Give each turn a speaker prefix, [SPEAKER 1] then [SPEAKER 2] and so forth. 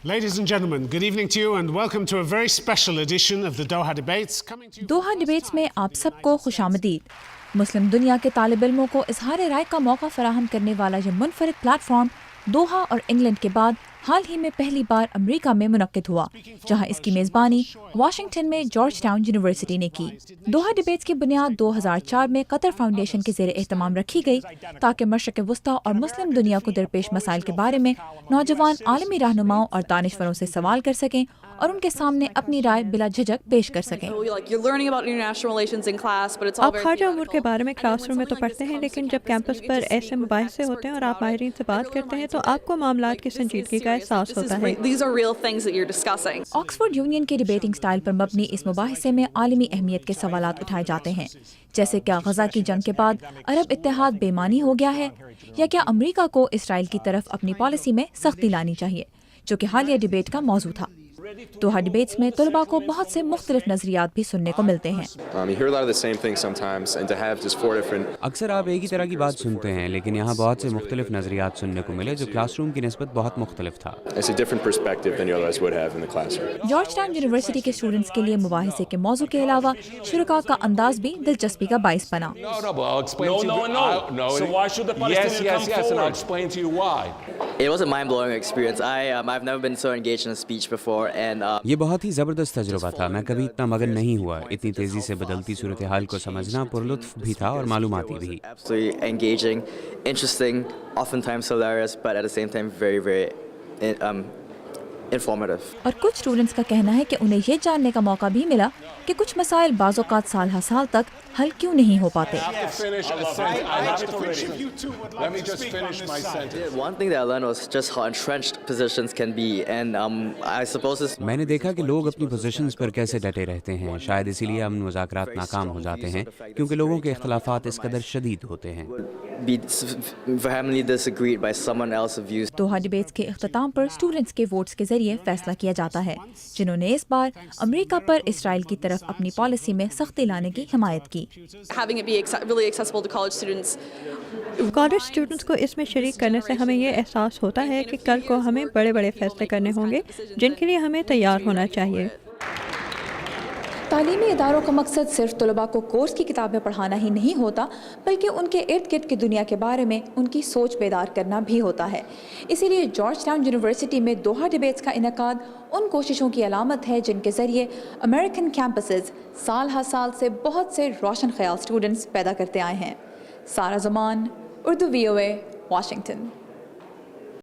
[SPEAKER 1] Ladies and gentlemen, good evening to you and welcome to a very special edition of the Doha Debates.
[SPEAKER 2] Doha debates में आप सबको खुशामदीद। मुस्लिम दुनिया के तालिब इल्मों को इजहार राय का मौका फराहम करने वाला ये मुनफरिद प्लेटफॉर्म दोहा और इंग्लैंड के बाद हाल ही में पहली बार अमेरिका में मुनक्किद हुआ, जहां इसकी मेज़बानी वाशिंगटन में जॉर्ज टाउन यूनिवर्सिटी ने की। दोहा डिबेट्स की बुनियाद 2004 में कतर फाउंडेशन के ज़ेरे एहतमाम रखी गई ताकि मशरक़ वस्ता और मुस्लिम दुनिया को दरपेश मसाइल के बारे में नौजवान आलमी रहनुमाओं और दानिशवरों से सवाल कर सकें और उनके सामने अपनी राय बिला झिझक पेश कर सकें।
[SPEAKER 3] आप खारजा उमूर के बारे में क्लासरूम में तो पढ़ते हैं, लेकिन जब कैंपस पर ऐसे मुबाहिसे होते हैं और आप माहिरीन से बात करते हैं तो आपको मामलात की संजीदगी का एहसास होता है।
[SPEAKER 2] ऑक्सफोर्ड यूनियन के डिबेटिंग स्टाइल पर मबनी इस मुबाहिसे में आलमी अहमियत के सवालात उठाए जाते हैं, जैसे क्या गजा की जंग के बाद अरब इत्तेहाद बेमानी हो गया है, या क्या अमरीका को इसराइल की तरफ अपनी पॉलिसी में सख्ती लानी चाहिए, जो कि हालिया डिबेट का मौजू था। दोहा डिबेट्स में तलबा को बहुत से मुख्तलिफ नजरियात भी सुनने को मिलते हैं।
[SPEAKER 4] अक्सर आप एक ही तरह की बात सुनते हैं, लेकिन यहाँ बहुत से मुख्तलिफ नजरियात सुनने को मिले जो क्लासरूम की निस्बत बहुत मुख्तलिफ था।
[SPEAKER 2] जॉर्ज टाउन यूनिवर्सिटी के स्टूडेंट्स के लिए मुबाहिसे के मौजू के अलावा शुरका का अंदाज भी दिलचस्पी का बाइस बना।
[SPEAKER 4] ये बहुत ही ज़बरदस्त तजुर्बा था। मैं कभी इतना मगन नहीं हुआ। इतनी तेज़ी से बदलती सूरत हाल को समझना पुरलुत्फ भी था और मालूमाती भी।
[SPEAKER 2] और कुछ स्टूडेंट्स का कहना है कि उन्हें ये जानने का मौका भी मिला कि कुछ मसाइल बाज़-औक़ात साल हर साल तक हल क्यों नहीं हो पाते।
[SPEAKER 4] मैंने देखा कि लोग अपनी पोजीशंस पर कैसे डटे रहते हैं। शायद इसीलिए अमन मुज़ाकरात नाकाम हो जाते हैं, क्योंकि लोगों के इख्तलाफात इस कदर शदीद होते हैं।
[SPEAKER 2] दोहा डिबेट्स के इख्तिताम पर स्टूडेंट्स के वोट्स के जरिए फैसला किया जाता है, जिन्होंने इस बार अमेरिका पर इसराइल की तरफ अपनी पॉलिसी में सख्ती लाने की हिमायत की।
[SPEAKER 3] कॉलेज स्टूडेंट्स को इसमें शरीक करने से हमें ये एहसास होता है कि कल को हमें बड़े बड़े फैसले करने होंगे, जिनके लिए हमें तैयार होना चाहिए।
[SPEAKER 2] तालीमी इदारों का मकसद सिर्फ तलबा को कोर्स की किताबें पढ़ाना ही नहीं होता, बल्कि उनके इर्द गिर्द की दुनिया के बारे में उनकी सोच बेदार करना भी होता है। इसीलिए जॉर्ज टाउन यूनिवर्सिटी में दोहा डिबेट्स का इनेकाद उन कोशिशों की अलामत है जिनके ज़रिए अमेरिकन कैंपसेस साल हर साल से बहुत से रोशन ख्याल स्टूडेंट्स पैदा करते आए हैं। सारा ज़मान, उर्दू VOA, वाशिंगटन।